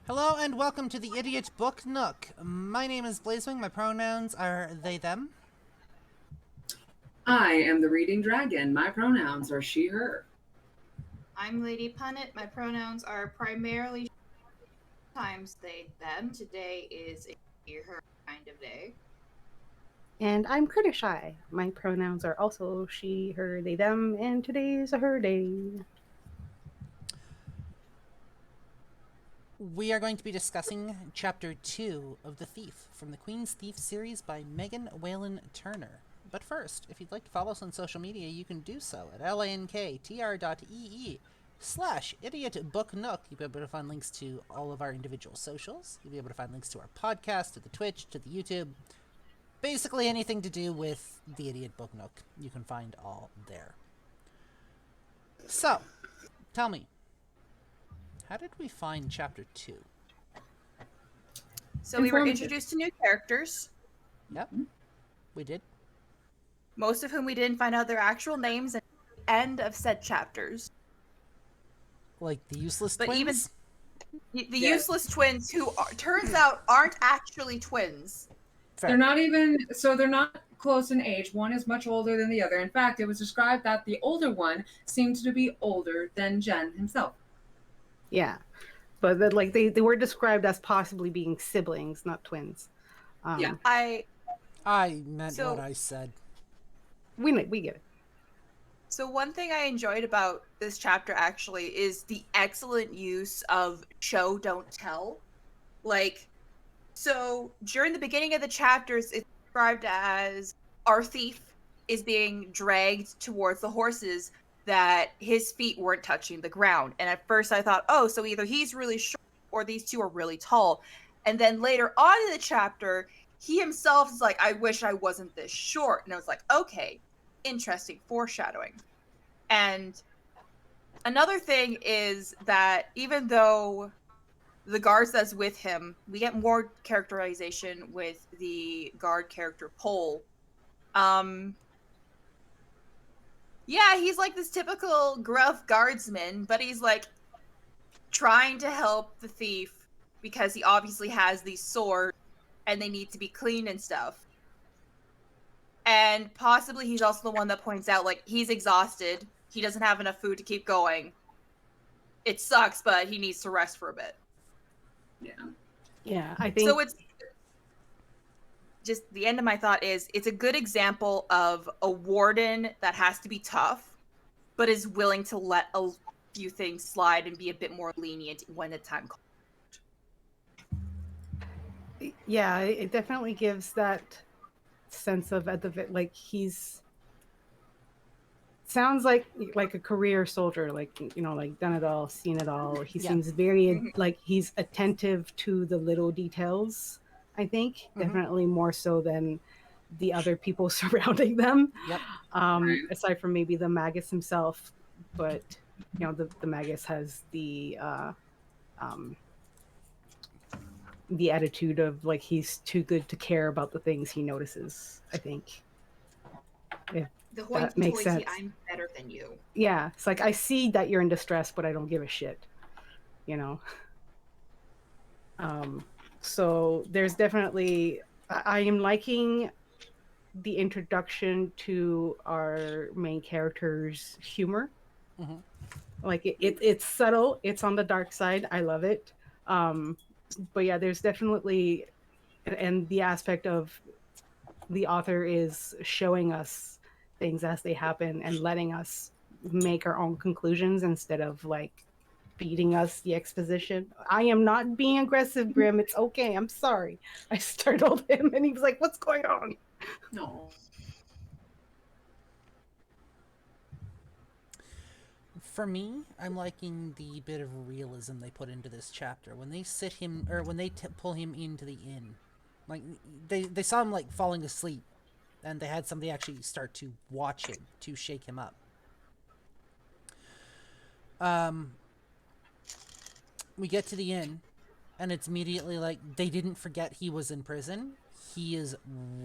Hello and welcome to the Idiot Book Nook. My name is Blazewing. My pronouns are they, them. I am the reading dragon. My pronouns are she, her. I'm Lady Punnet. My pronouns are primarily times they, them. Today is a she, her kind of day. And I'm Critter Shy. My pronouns are also she, her, they, them, and today's a her day. We are going to be discussing Chapter 2 of The Thief from the Queen's Thief series by Megan Whalen Turner. But first, if you'd like to follow us on social media, you can do so at lanktr.ee/Idiot Book Nook. You'll be able to find links to all of our individual socials. You'll be able to find links to our podcast, to the Twitch, to the YouTube. Basically anything to do with the Idiot Book Nook, you can find all there. So, tell me, how did we find Chapter 2? So we were introduced to new characters. Yep, we did. Most of whom we didn't find out their actual names at the end of said chapters. Like the useless But twins? even the useless twins who turns out aren't actually twins. Fair. They're not close in age. One is much older than the other. In fact, it was described that the older one seemed to be older than Jen himself. Yeah. But they were described as possibly being siblings, not twins. Yeah. I meant what I said. We get it. So one thing I enjoyed about this chapter actually is the excellent use of show don't tell. So during the beginning of the chapters, it's described as our thief is being dragged towards the horses that his feet weren't touching the ground. And at first I thought, oh, so either he's really short or these two are really tall. And then later on in the chapter, he himself is like, I wish I wasn't this short. And I was like, okay, interesting foreshadowing. And another thing is that even though the guards that's with him, we get more characterization with the guard character Pole. Yeah, he's like this typical gruff guardsman, but he's like trying to help the thief because he obviously has these swords and they need to be cleaned and stuff. And possibly he's also the one that points out, like, he's exhausted. He doesn't have enough food to keep going. It sucks, but he needs to rest for a bit. Yeah. Yeah, I think... So it's just the end of my thought is it's a good example of a warden that has to be tough, but is willing to let a few things slide and be a bit more lenient when the time calls. Yeah, it definitely gives that sense of like he's sounds like a career soldier, like done it all, seen it all. He seems very like he's attentive to the little details. I think definitely more so than the other people surrounding them. Yep. Aside from maybe the Magus himself, but the Magus has the attitude of like he's too good to care about the things he notices. I think. If that makes sense. I'm better than you. Yeah, it's like I see that you're in distress, but I don't give a shit. So there's definitely I am liking the introduction to our main character's humor. Mm-hmm. Like it's subtle, it's on the dark side. I love it. But yeah, there's definitely, and the aspect of the author is showing us things as they happen and letting us make our own conclusions instead of like feeding us the exposition. I am not being aggressive, Grim. It's okay. I'm sorry. I startled him and he was like, what's going on? No. For me, I'm liking the bit of realism they put into this chapter. When they sit him, or when they pull him into the inn, like they saw him like falling asleep, and they had somebody actually start to watch him to shake him up. We get to the inn, and it's immediately like they didn't forget he was in prison. He is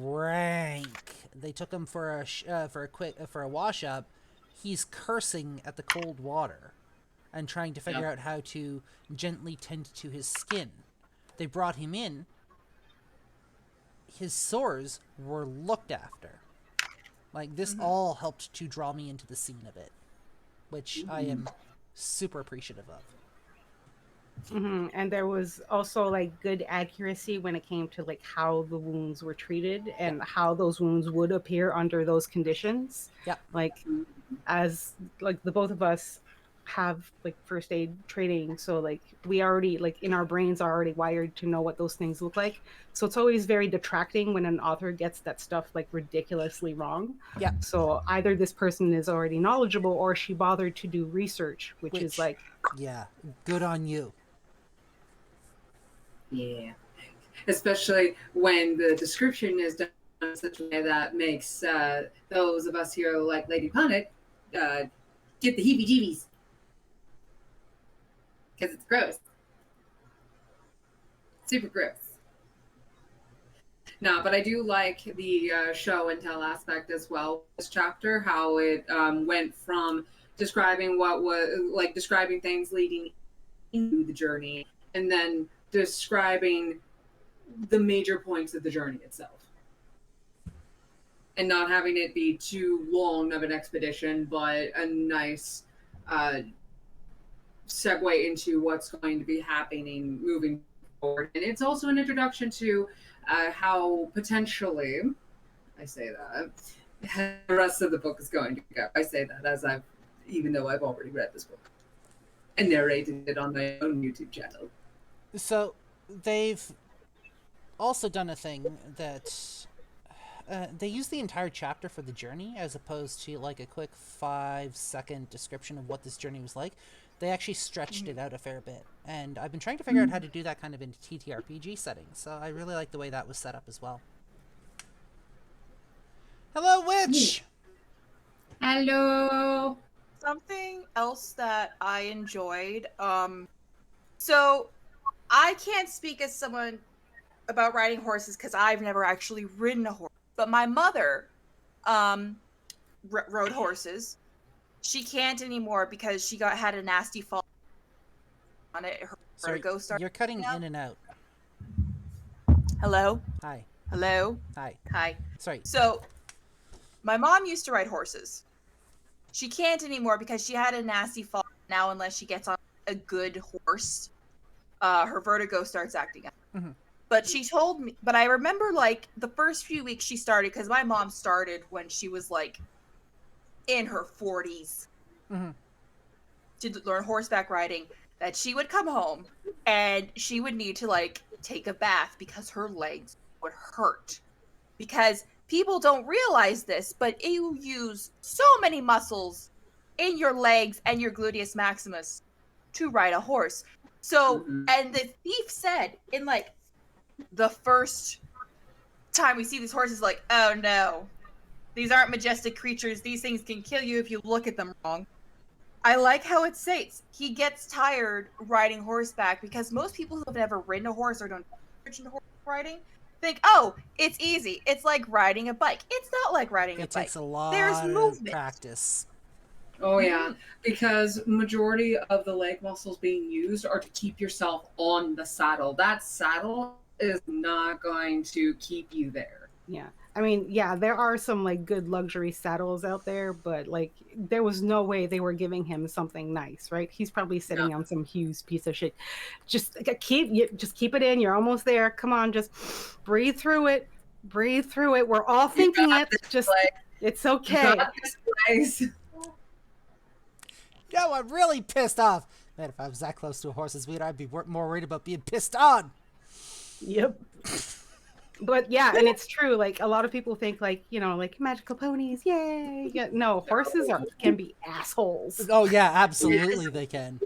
rank. They took him for a wash up. He's cursing at the cold water. and trying to figure out how to gently tend to his skin. They brought him in. His sores were looked after. Like, this all helped to draw me into the scene a bit, which I am super appreciative of. And there was also like good accuracy when it came to like how the wounds were treated and how those wounds would appear under those conditions. Yeah. Like, as like the both of us have like first aid training, so like we already like in our brains are already wired to know what those things look like. So it's always very detracting when an author gets that stuff like ridiculously wrong. Yeah. So either this person is already knowledgeable or she bothered to do research, which is like, yeah, good on you. Yeah. Especially when the description is done in such a way that makes those of us here like Lady Punnet get the heebie-jeebies. Because it's gross. Super gross. No, but I do like the show and tell aspect as well. This chapter, how it went from describing describing things leading into the journey, and then describing the major points of the journey itself. And not having it be too long of an expedition, but a nice segue into what's going to be happening moving forward. And it's also an introduction to how potentially, I say that, the rest of the book is going to go. I say that even though I've already read this book and narrated it on my own YouTube channel. So they've also done a thing that they use the entire chapter for the journey as opposed to like a quick 5-second description of what this journey was like. They actually stretched it out a fair bit, and I've been trying to figure out how to do that kind of in TTRPG settings, so I really like the way that was set up as well. Hello, Witch! Hello! Something else that I enjoyed, so I can't speak as someone about riding horses because I've never actually ridden a horse, but my mother rode horses. She can't anymore because she had a nasty fall on it. Her vertigo started. You're cutting in and out. Hello? Hi. Hello? Hi. Hi. Sorry. So, my mom used to ride horses. She can't anymore because she had a nasty fall. Now, unless she gets on a good horse, her vertigo starts acting up. Mm-hmm. But she told me, but I remember like the first few weeks she started, because my mom started when she was like in her 40s to learn horseback riding, that she would come home and she would need to like take a bath because her legs would hurt. Because people don't realize this, but you use so many muscles in your legs and your gluteus maximus to ride a horse. So, and the thief said in like the first time we see these horses, like, oh no, these aren't majestic creatures. These things can kill you if you look at them wrong. I like how it states he gets tired riding horseback because most people who have never ridden a horse or don't research horse riding think, oh, it's easy. It's like riding a bike. It's not like riding a bike. It takes a lot of practice. Oh yeah, because majority of the leg muscles being used are to keep yourself on the saddle. That saddle is not going to keep you there. Yeah. I mean, yeah, there are some like good luxury saddles out there, but like there was no way they were giving him something nice, right? He's probably sitting on some huge piece of shit. Just keep it in. You're almost there. Come on, just breathe through it. Breathe through it. We're all thinking it. Just it's okay. Yo, I'm really pissed off. Man, if I was that close to a horse's wheel, I'd be more worried about being pissed on. Yep. But yeah, and it's true. Like a lot of people think like, you know, like magical ponies, yay. Yeah, no, horses can be assholes. Oh yeah, absolutely they can.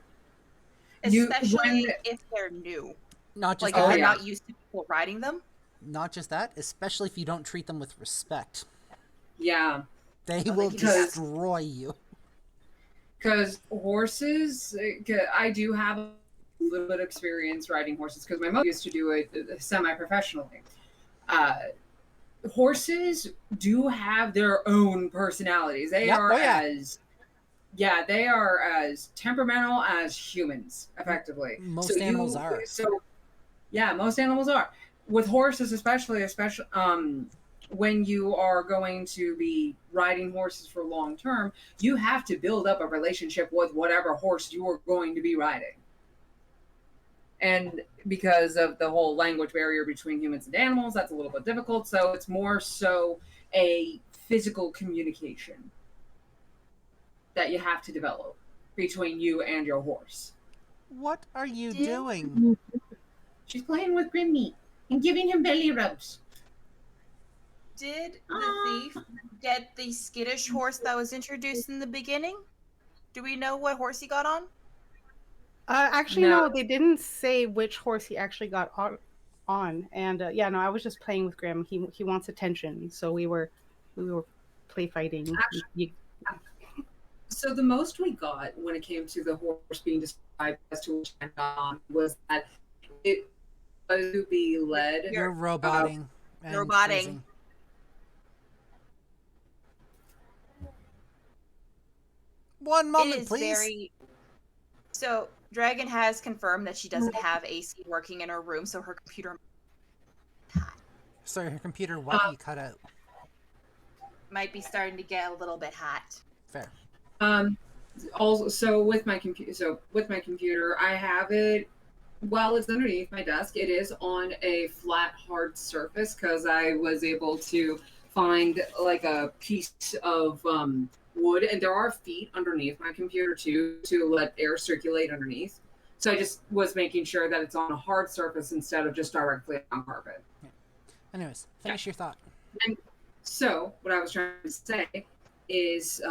Especially if they're new. Not just like if they're not used to people riding them. Not just that, especially if you don't treat them with respect. Yeah. They will destroy you. Because horses, I do have a little bit of experience riding horses because my mother used to do it semi-professionally. Horses do have their own personalities. They are as Yeah, they are as temperamental as humans, effectively. Most animals are. So yeah, most animals are. With horses, especially when you are going to be riding horses for long term, you have to build up a relationship with whatever horse you are going to be riding. And because of the whole language barrier between humans and animals, that's a little bit difficult. So it's more so a physical communication that you have to develop between you and your horse. What are you doing? She's playing with Grim Meat and giving him belly rubs. Did the thief get the skittish horse that was introduced in the beginning? Do we know what horse he got on? Actually, no, they didn't say which horse he actually got on. And yeah, no, I was just playing with Graham. He wants attention, so we were play fighting. So the most we got when it came to the horse being described as to which I got on was that it was to be led. You're roboting. Roboting. One moment, please. So Dragon has confirmed that she doesn't have AC working in her room, so her computer. Sorry, her computer. What you cut out? Might be starting to get a little bit hot. Fair. Also, with my computer, I have it. While it's underneath my desk, it is on a flat, hard surface because I was able to find like a piece of wood, and there are feet underneath my computer too to let air circulate underneath. So I just was making sure that it's on a hard surface instead of just directly on carpet. Yeah. Anyways, finish your thought. And so what I was trying to say is,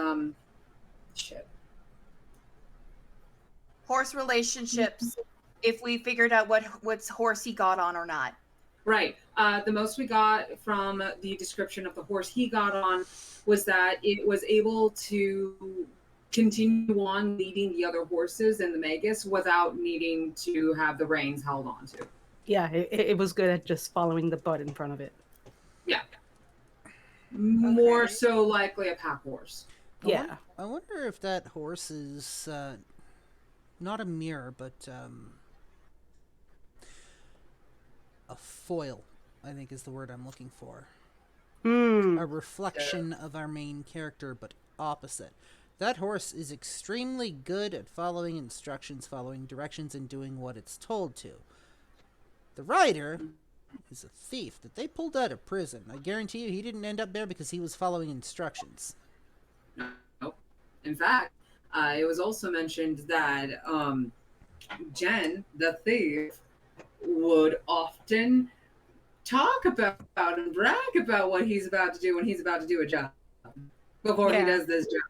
horse relationships. If we figured out what horse he got on or not. Right. The most we got from the description of the horse he got on was that it was able to continue on leading the other horses in the Magus without needing to have the reins held onto. Yeah, it was good at just following the butt in front of it. Yeah. More so likely a pack horse. Yeah. I wonder if that horse is not a mirror, but a foil, I think is the word I'm looking for. A reflection of our main character, but opposite. That horse is extremely good at following instructions, following directions, and doing what it's told to. The rider is a thief that they pulled out of prison. I guarantee you he didn't end up there because he was following instructions. Nope. In fact, it was also mentioned that Jen, the thief, would often talk about and brag about what he's about to do when he's about to do a job before he does this job.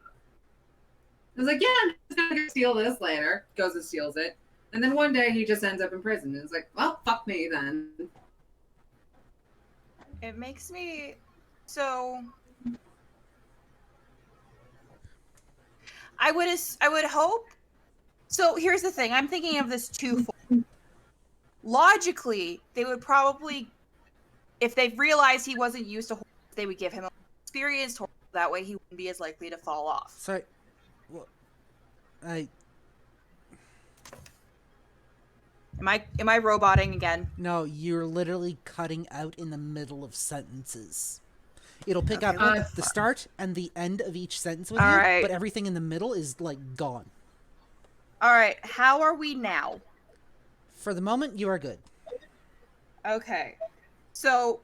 I was like, yeah, I'm just gonna go steal this later. Goes and steals it. And then one day he just ends up in prison. And it's like, well, fuck me then. It makes me so. I would hope. So here's the thing. I'm thinking of this twofold. Logically, they would probably, if they realized he wasn't used to horses, they would give him an experienced horse. That way, he wouldn't be as likely to fall off. Sorry. Well, Am I roboting again? No, you're literally cutting out in the middle of sentences. It'll pick up the start and the end of each sentence with you, right. But everything in the middle is, like, gone. All right, how are we now? For the moment, you are good. Okay. So,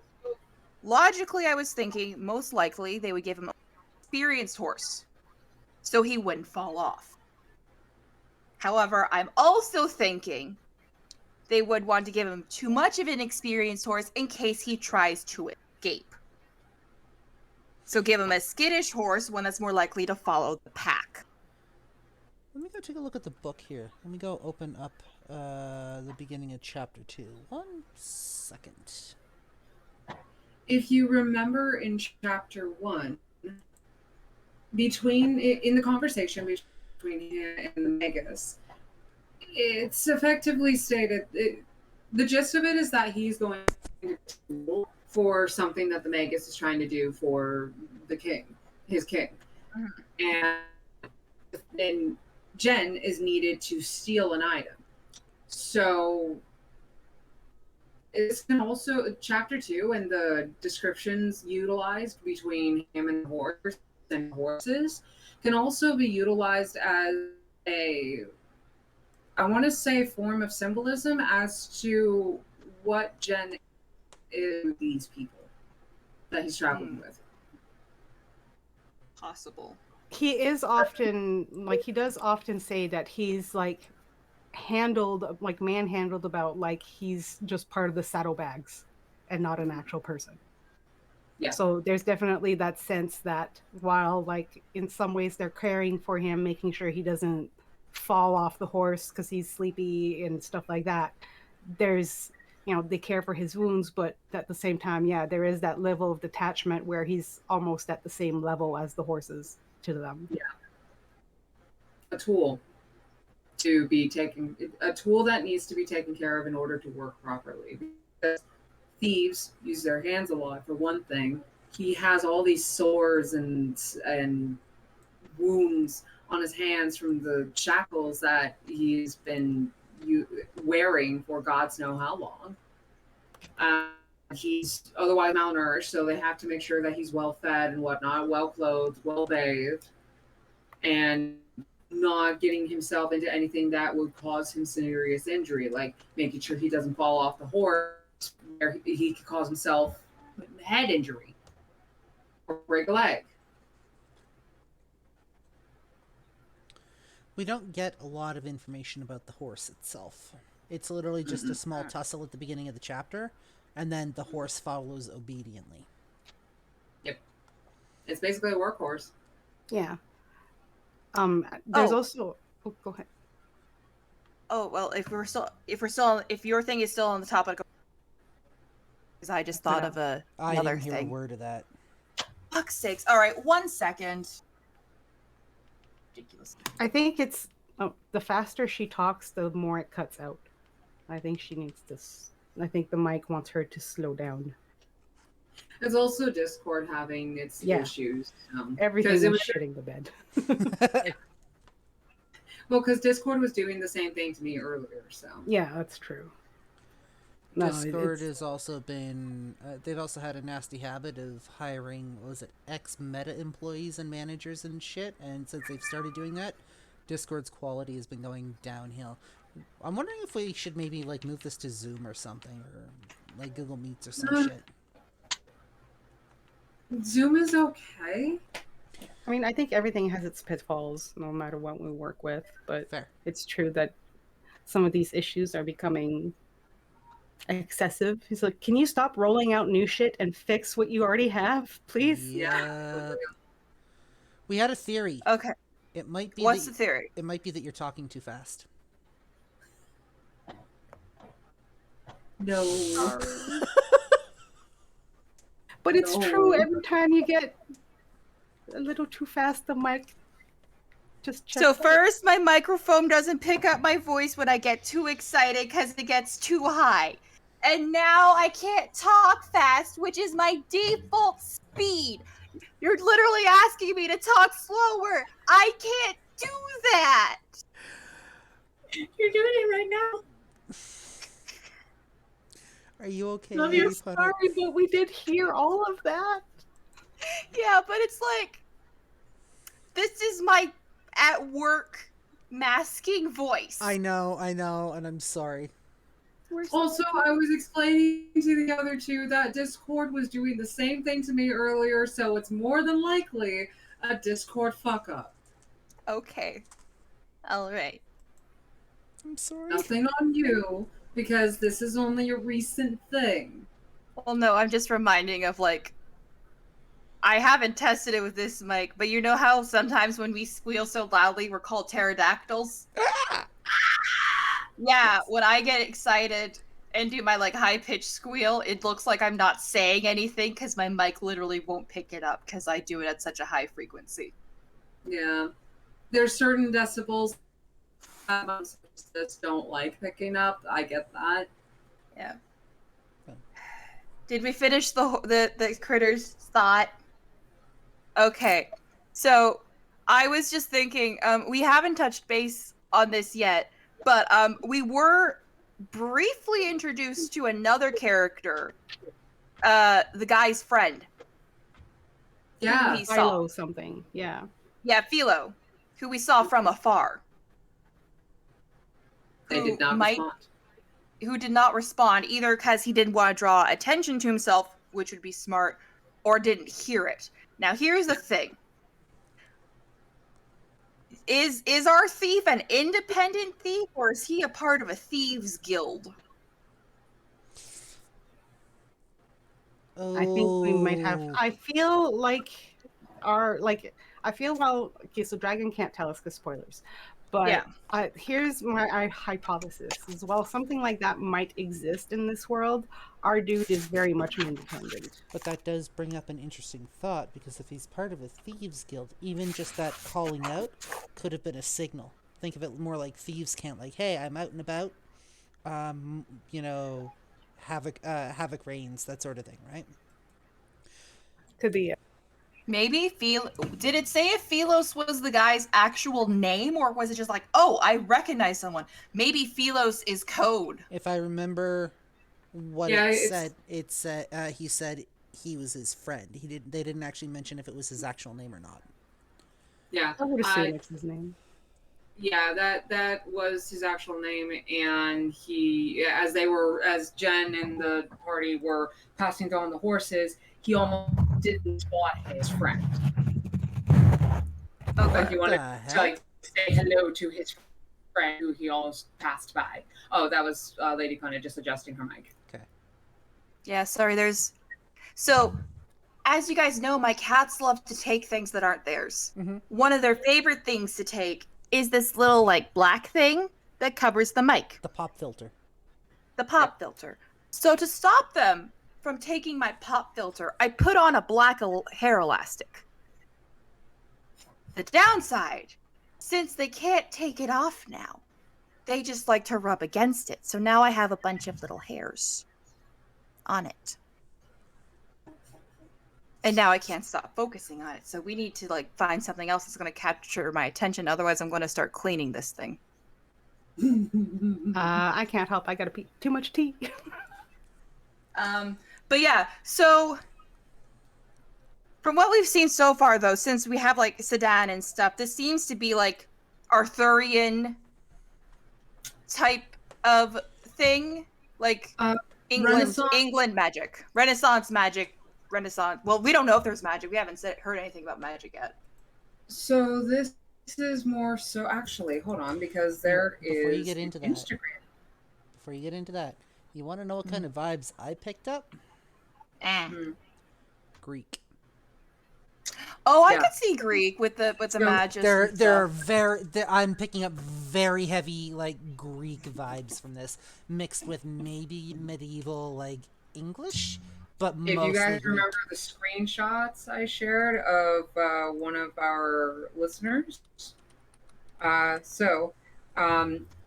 logically, I was thinking most likely they would give him an experienced horse so he wouldn't fall off. However, I'm also thinking they would want to give him too much of an experienced horse in case he tries to escape. So give him a skittish horse, one that's more likely to follow the pack. Let me go take a look at the book here. Let me go open up the beginning of chapter 2. 1 second. If you remember in chapter 1, in the conversation between him and the Magus, it's effectively stated, the gist of it is that he's going to do for something that the Magus is trying to do for the king, his king. Mm-hmm. And and Jen is needed to steal an item. So this can also, chapter 2 and the descriptions utilized between him and horses can also be utilized as a, I want to say, form of symbolism as to what Jen is with these people that he's traveling with. Possible. He is often, like, he does often say that he's, like, manhandled about, like, he's just part of the saddlebags and not an actual person. Yeah. So there's definitely that sense that while, like, in some ways they're caring for him, making sure he doesn't fall off the horse because he's sleepy and stuff like that, there's, you know, they care for his wounds, but at the same time, yeah, there is that level of detachment where he's almost at the same level as the horses to them. Yeah. A tool to be taken, a tool that needs to be taken care of in order to work properly. Because thieves use their hands a lot, for one thing. He has all these sores and wounds on his hands from the shackles that he's been wearing for God's know how long. He's otherwise malnourished, so they have to make sure that he's well fed and whatnot, well clothed, well bathed, and not getting himself into anything that would cause him serious injury, like making sure he doesn't fall off the horse where he could cause himself head injury or break a leg. We don't get a lot of information about the horse itself. It's literally just a small tussle at the beginning of the chapter, and then the horse follows obediently. Yep. It's basically a workhorse. Yeah. There's also... Oh, go ahead. Oh, well, if your thing is still on the topic, because I just thought of another I didn't thing. hear a word of that. Fuck's sakes. All right, 1 second. Ridiculous. I think it's... Oh, the faster she talks, the more it cuts out. I think she needs to... I think the mic wants her to slow down. It's also Discord having its issues. Everything is shitting the bed. Well, because Discord was doing the same thing to me earlier, so. Yeah, that's true. Discord has also been... they've also had a nasty habit of hiring, ex-meta employees and managers and shit, and since they've started doing that, Discord's quality has been going downhill. I'm wondering if we should maybe, like, move this to Zoom or something, or, like, Google Meets or some shit. Zoom is okay. I mean, I think everything has its pitfalls, no matter what we work with, but Fair. It's true that some of these issues are becoming excessive. He's like, can you stop rolling out new shit and fix what you already have, please? Yeah. We had a theory. Okay. It might be What's the theory? It might be that you're talking too fast. No. But it's true. Every time you get a little too fast, the mic just checks out. First, my microphone doesn't pick up my voice when I get too excited because it gets too high. And now I can't talk fast, which is my default speed. You're literally asking me to talk slower. I can't do that. You're doing it right now. Are you okay? No, you're sorry, but we did hear all of that. Yeah, but it's like, this is my at work masking voice. I know, and I'm sorry. Also, I was explaining to the other two that Discord was doing the same thing to me earlier, so it's more than likely a Discord fuck up. Okay. All right. I'm sorry. Nothing on you, because this is only a recent thing. Well, no, I'm just reminding of, like, I haven't tested it with this mic, but you know how sometimes when we squeal so loudly, we're called pterodactyls? Yeah, when I get excited and do my, like, high-pitched squeal, it looks like I'm not saying anything because my mic literally won't pick it up because I do it at such a high frequency. Yeah. There's certain decibels that most just don't like picking up. I get that. Yeah. Did we finish the critter's thought? Okay. So, I was just thinking, we haven't touched base on this yet, but we were briefly introduced to another character, the guy's friend. Yeah. Who we saw. Philo something. Yeah. Yeah, Philo, who we saw from afar. They did not respond. Who did not respond, either because he didn't want to draw attention to himself, which would be smart, or didn't hear it. Now, here's the thing. Is our thief an independent thief, or is he a part of a thieves guild? Oh. I think we might have. I feel like okay, so Dragon can't tell us because spoilers. But Yeah. Here's my hypothesis: is while something like that might exist in this world, our dude is very much an independent. But that does bring up an interesting thought, because if he's part of a thieves guild, even just that calling out could have been a signal. Think of it more like thieves' camp, like, hey, I'm out and about, havoc reigns, that sort of thing, right? Could be. Maybe did it say if Philos was the guy's actual name, or was it just like, oh, I recognize someone? Maybe Philos is code. If I remember what it said, he said he was his friend. They didn't actually mention if it was his actual name or not. Yeah. I would assume it's his name. Yeah, that was his actual name, and he, as Jen and the party were passing on the horses, he almost didn't spot his friend. Okay. Like he wanted to say hello to his friend who he almost passed by. Oh, that was Lady Kona just adjusting her mic. Okay. Yeah, sorry, So, as you guys know, my cats love to take things that aren't theirs. Mm-hmm. One of their favorite things to take is this little, black thing that covers the mic. The pop filter. The pop filter. So to stop them from taking my pop filter, I put on a black hair elastic. The downside, since they can't take it off now, they just like to rub against it. So now I have a bunch of little hairs on it. And now I can't stop focusing on it. So we need to find something else that's going to capture my attention. Otherwise, I'm going to start cleaning this thing. I can't help. I got to pee too much tea. But yeah, so from what we've seen so far, though, since we have Sedan and stuff, this seems to be Arthurian type of thing, England magic, Renaissance magic. Well, we don't know if there's magic. We haven't heard anything about magic yet. So this is more so. Actually, hold on, because there is Before you get into that, you want to know what kind of vibes I picked up? Greek. Oh, I could see Greek with the magic. I'm picking up very heavy Greek vibes from this, mixed with maybe medieval English. But if you guys remember the screenshots I shared of one of our listeners,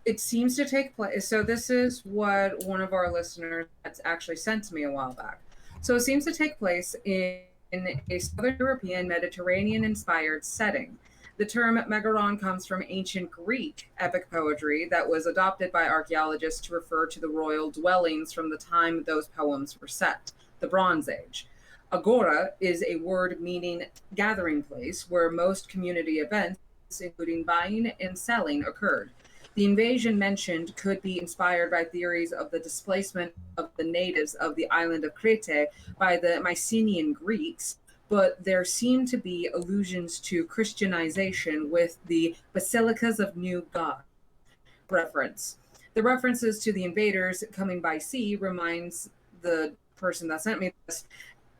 it seems to take place. So this is what one of our listeners actually sent to me a while back. So it seems to take place in a Southern European Mediterranean-inspired setting. The term Megaron comes from ancient Greek epic poetry that was adopted by archaeologists to refer to the royal dwellings from the time those poems were set, the Bronze Age. Agora is a word meaning gathering place where most community events, including buying and selling, occurred. The invasion mentioned could be inspired by theories of the displacement of the natives of the island of Crete by the Mycenaean Greeks, but there seem to be allusions to Christianization with the Basilicas of New God reference. The references to the invaders coming by sea reminds the person that sent me this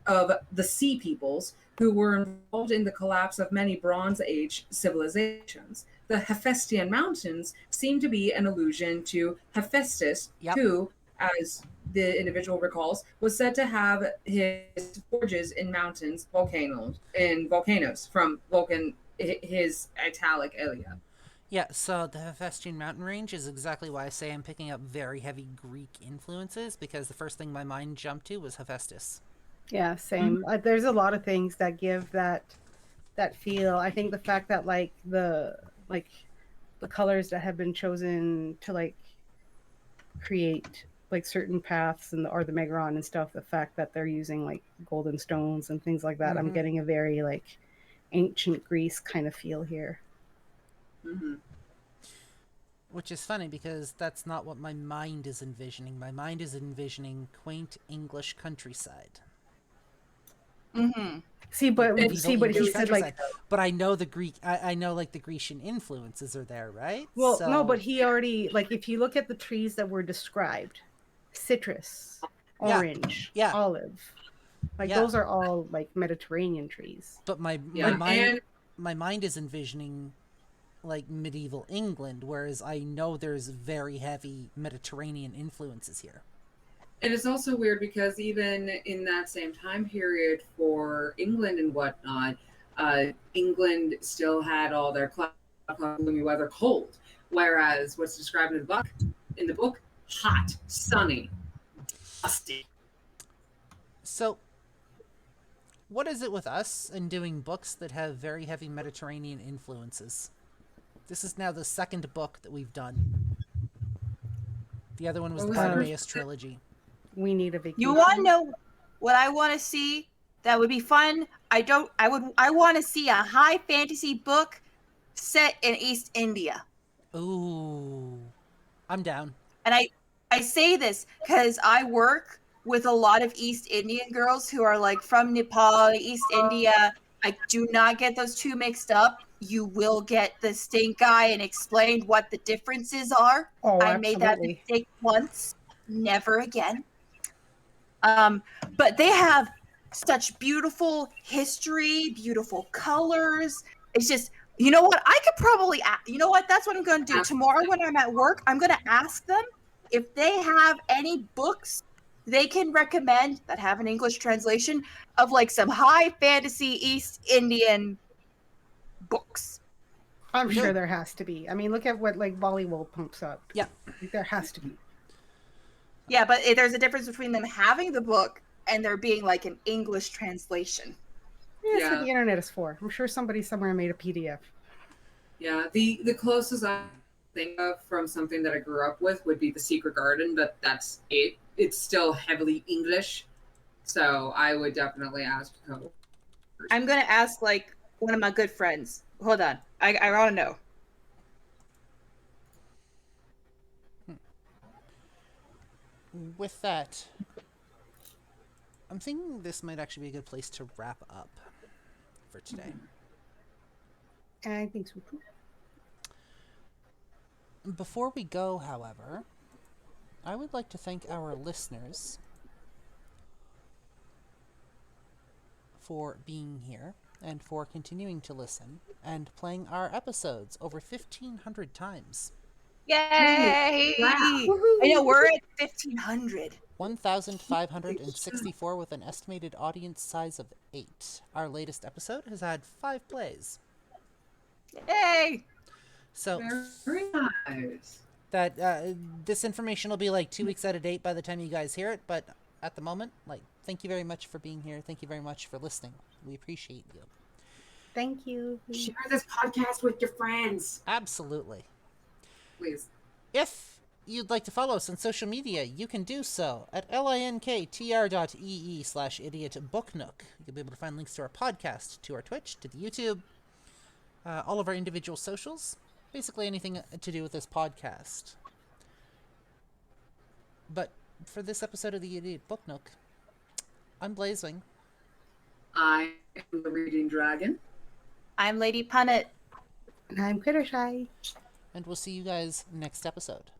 of the Sea Peoples, who were involved in the collapse of many Bronze Age civilizations. The Hephaestion Mountains seem to be an allusion to Hephaestus, who, as the individual recalls, was said to have his forges in volcanoes from Vulcan, his italic area. Yeah, so the Hephaestion mountain range is exactly why I say I'm picking up very heavy Greek influences, because the first thing my mind jumped to was Hephaestus. Yeah, same. There's a lot of things that give that that feel. I think the fact that like the colors that have been chosen to like create like certain paths and or the Megaron and stuff, the fact that they're using like golden stones and things like that, I'm getting a very like ancient Greece kind of feel here. Mm-hmm. Which is funny because that's not what my mind is envisioning. My mind is envisioning quaint English countryside. Mm-hmm. Medieval But he English said like, countryside. But I know the Greek. I know like the Grecian influences are there, right? well, So, no, but he already like if you look at the trees that were described, citrus, Yeah. orange, Yeah. olive, like Yeah. those are all like Mediterranean trees. But my mind is envisioning like medieval England, whereas I know there's very heavy Mediterranean influences here. And it's also weird because even in that same time period for England and whatnot, England still had all their gloomy weather cold, whereas what's described in the book, hot, sunny, dusty. So, what is it with us and doing books that have very heavy Mediterranean influences? This is now the second book that we've done. The other one was the Bartimaeus trilogy. We need a vacation. You want to know what I want to see? That would be fun. I want to see a high fantasy book set in East India. Ooh, I'm down. And I say this because I work with a lot of East Indian girls who are like from Nepal, East India. I do not get those two mixed up. You will get the stink eye and explain what the differences are. Oh, I made that mistake once, never again. But they have such beautiful history, beautiful colors. It's just, you know what? I could probably, you know what? That's what I'm going to do. Tomorrow when I'm at work, I'm going to ask them if they have any books they can recommend that have an English translation of like some high fantasy East Indian books. I'm sure there has to be. I mean, look at what like Bollywood pumps up. Yeah. There has to be. Yeah, but there's a difference between them having the book and there being like an English translation. Yeah, that's what the internet is for. I'm sure somebody somewhere made a PDF. Yeah, the closest I think of from something that I grew up with would be The Secret Garden, but that's it. It's still heavily English, so I would definitely ask. I'm gonna ask like one of my good friends. Hold on, I want to know. With that, I'm thinking this might actually be a good place to wrap up for today. I think so too. Before we go, however, I would like to thank our listeners for being here and for continuing to listen and playing our episodes over 1,500 times. Yay! Wow. I know, we're at 1,500. 1,564 with an estimated audience size of 8. Our latest episode has had 5 plays. Yay! So very nice. That this information will be like 2 weeks out of date by the time you guys hear it, but at the moment, like, thank you very much for being here. Thank you very much for listening. We appreciate you. Thank you. Share this podcast with your friends. Absolutely. Please. If you'd like to follow us on social media, you can do so at linktr.ee/Idiot Book Nook. You'll be able to find links to our podcast, to our Twitch, to the YouTube, all of our individual socials, basically anything to do with this podcast. But for this episode of the Idiot Book Nook, I'm Blazewing. I am the Reading Dragon. I'm Lady Punnet. And I'm Crittershy. And we'll see you guys next episode.